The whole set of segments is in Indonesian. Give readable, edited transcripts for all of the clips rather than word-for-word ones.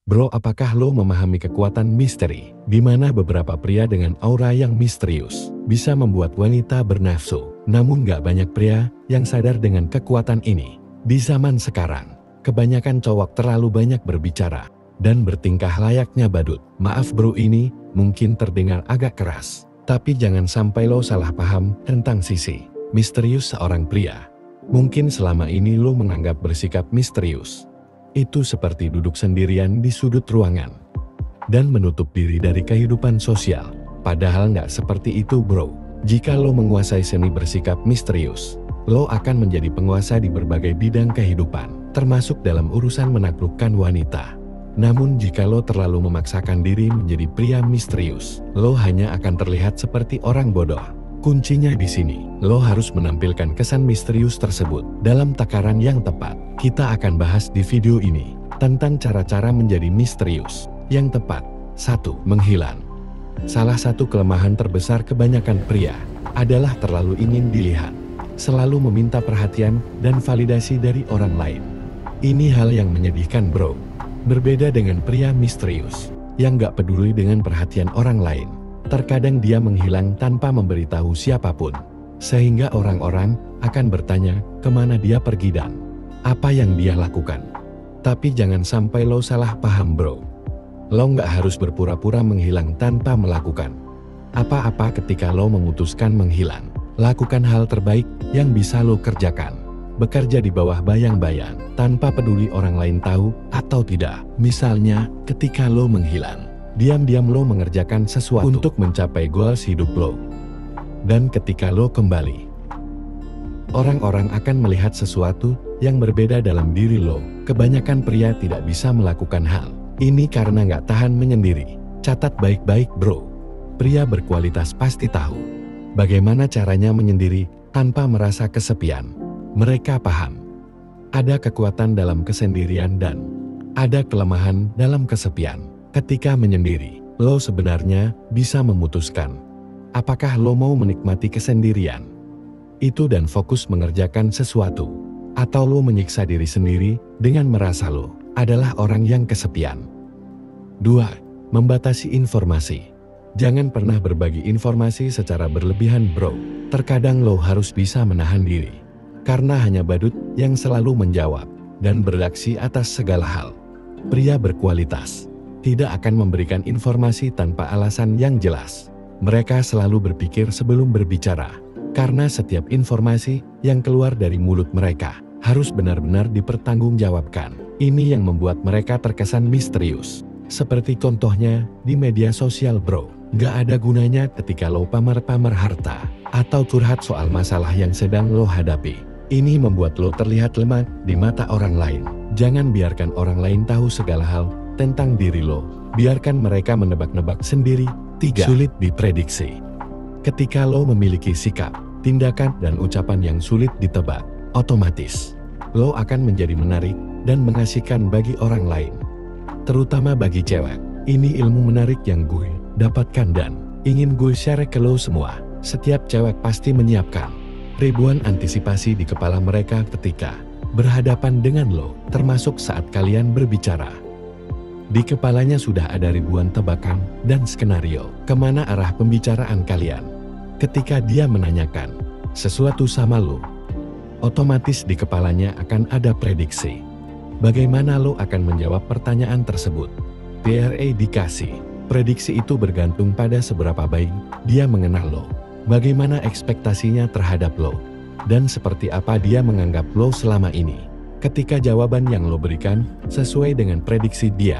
Bro, apakah lo memahami kekuatan misteri, di mana beberapa pria dengan aura yang misterius bisa membuat wanita bernafsu? Namun gak banyak pria yang sadar dengan kekuatan ini. Di zaman sekarang, kebanyakan cowok terlalu banyak berbicara dan bertingkah layaknya badut. Maaf bro, ini mungkin terdengar agak keras, tapi jangan sampai lo salah paham tentang sisi misterius seorang pria. Mungkin selama ini lo menganggap bersikap misterius itu seperti duduk sendirian di sudut ruangan dan menutup diri dari kehidupan sosial. Padahal nggak seperti itu bro. Jika lo menguasai seni bersikap misterius, lo akan menjadi penguasa di berbagai bidang kehidupan, termasuk dalam urusan menaklukkan wanita. Namun jika lo terlalu memaksakan diri menjadi pria misterius, lo hanya akan terlihat seperti orang bodoh. Kuncinya di sini, lo harus menampilkan kesan misterius tersebut dalam takaran yang tepat. Kita akan bahas di video ini tentang cara-cara menjadi misterius yang tepat. 1. Menghilang. Salah satu kelemahan terbesar kebanyakan pria adalah terlalu ingin dilihat, selalu meminta perhatian dan validasi dari orang lain. Ini hal yang menyedihkan bro. Berbeda dengan pria misterius yang gak peduli dengan perhatian orang lain. Terkadang dia menghilang tanpa memberitahu siapapun, sehingga orang-orang akan bertanya kemana dia pergi dan apa yang dia lakukan. Tapi jangan sampai lo salah paham bro. Lo nggak harus berpura-pura menghilang tanpa melakukan apa-apa. Ketika lo memutuskan menghilang, lakukan hal terbaik yang bisa lo kerjakan. Bekerja di bawah bayang-bayang, tanpa peduli orang lain tahu atau tidak. Misalnya, ketika lo menghilang, diam-diam lo mengerjakan sesuatu untuk mencapai goals hidup lo. Dan ketika lo kembali, orang-orang akan melihat sesuatu yang berbeda dalam diri lo. Kebanyakan pria tidak bisa melakukan hal ini karena nggak tahan menyendiri. Catat baik-baik bro. Pria berkualitas pasti tahu bagaimana caranya menyendiri tanpa merasa kesepian. Mereka paham ada kekuatan dalam kesendirian dan ada kelemahan dalam kesepian. Ketika menyendiri, lo sebenarnya bisa memutuskan apakah lo mau menikmati kesendirian itu dan fokus mengerjakan sesuatu, atau lo menyiksa diri sendiri dengan merasa lo adalah orang yang kesepian. 2. Membatasi informasi. Jangan pernah berbagi informasi secara berlebihan bro. Terkadang lo harus bisa menahan diri, karena hanya badut yang selalu menjawab dan bereaksi atas segala hal. Pria berkualitas tidak akan memberikan informasi tanpa alasan yang jelas. Mereka selalu berpikir sebelum berbicara, karena setiap informasi yang keluar dari mulut mereka harus benar-benar dipertanggungjawabkan. Ini yang membuat mereka terkesan misterius. Seperti contohnya di media sosial bro. Gak ada gunanya ketika lo pamer-pamer harta atau curhat soal masalah yang sedang lo hadapi. Ini membuat lo terlihat lemah di mata orang lain. Jangan biarkan orang lain tahu segala hal tentang diri lo. Biarkan mereka menebak-nebak sendiri. 3. Sulit diprediksi. Ketika lo memiliki sikap, tindakan, dan ucapan yang sulit ditebak, otomatis lo akan menjadi menarik dan mengasihkan bagi orang lain. Terutama bagi cewek. Ini ilmu menarik yang gue dapatkan dan ingin gue share ke lo semua. Setiap cewek pasti menyiapkan ribuan antisipasi di kepala mereka ketika berhadapan dengan lo, termasuk saat kalian berbicara. Di kepalanya sudah ada ribuan tebakan dan skenario kemana arah pembicaraan kalian. Ketika dia menanyakan sesuatu sama lo, otomatis di kepalanya akan ada prediksi bagaimana lo akan menjawab pertanyaan tersebut. Dikasih prediksi itu bergantung pada seberapa baik dia mengenal lo, bagaimana ekspektasinya terhadap lo, dan seperti apa dia menganggap lo selama ini. Ketika jawaban yang lo berikan sesuai dengan prediksi dia,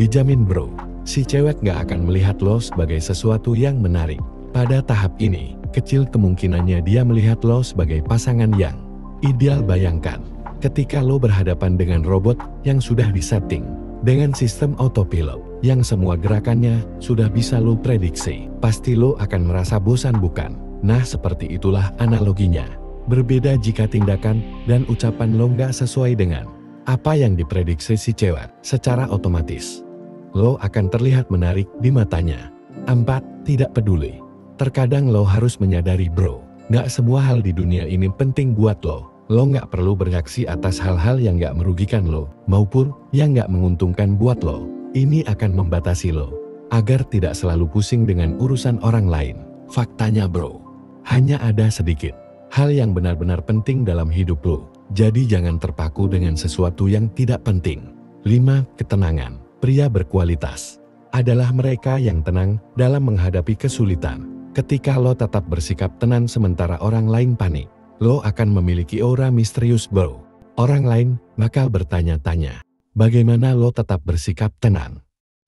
dijamin bro, si cewek gak akan melihat lo sebagai sesuatu yang menarik. Pada tahap ini, kecil kemungkinannya dia melihat lo sebagai pasangan yang ideal. Bayangkan, ketika lo berhadapan dengan robot yang sudah disetting dengan sistem autopilot, yang semua gerakannya sudah bisa lo prediksi, pasti lo akan merasa bosan bukan? Nah seperti itulah analoginya. Berbeda jika tindakan dan ucapan lo gak sesuai dengan apa yang diprediksi si cewek, secara otomatis lo akan terlihat menarik di matanya. 4. Tidak peduli. Terkadang lo harus menyadari bro, gak semua hal di dunia ini penting buat lo. Lo gak perlu bereaksi atas hal-hal yang gak merugikan lo, maupun yang gak menguntungkan buat lo. Ini akan membatasi lo, agar tidak selalu pusing dengan urusan orang lain. Faktanya bro, hanya ada sedikit hal yang benar-benar penting dalam hidup lo. Jadi jangan terpaku dengan sesuatu yang tidak penting. 5. Ketenangan. Pria berkualitas adalah mereka yang tenang dalam menghadapi kesulitan. Ketika lo tetap bersikap tenang sementara orang lain panik, lo akan memiliki aura misterius bro. Orang lain bakal bertanya-tanya, bagaimana lo tetap bersikap tenang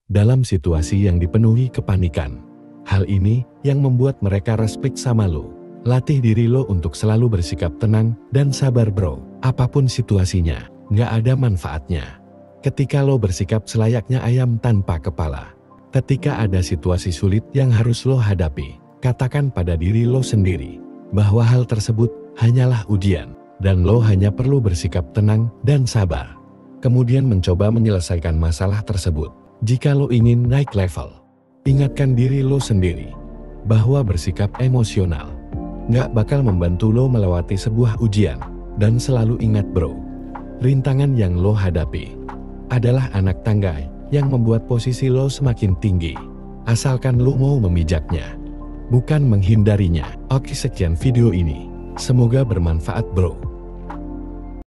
dalam situasi yang dipenuhi kepanikan. Hal ini yang membuat mereka respect sama lo. Latih diri lo untuk selalu bersikap tenang dan sabar bro. Apapun situasinya, nggak ada manfaatnya ketika lo bersikap selayaknya ayam tanpa kepala. Ketika ada situasi sulit yang harus lo hadapi, katakan pada diri lo sendiri bahwa hal tersebut hanyalah ujian dan lo hanya perlu bersikap tenang dan sabar. Kemudian mencoba menyelesaikan masalah tersebut. Jika lo ingin naik level, ingatkan diri lo sendiri bahwa bersikap emosional nggak bakal membantu lo melewati sebuah ujian. Dan selalu ingat bro, rintangan yang lo hadapi adalah anak tangga yang membuat posisi lo semakin tinggi. Asalkan lo mau memijaknya, bukan menghindarinya. Oke, sekian video ini. Semoga bermanfaat bro.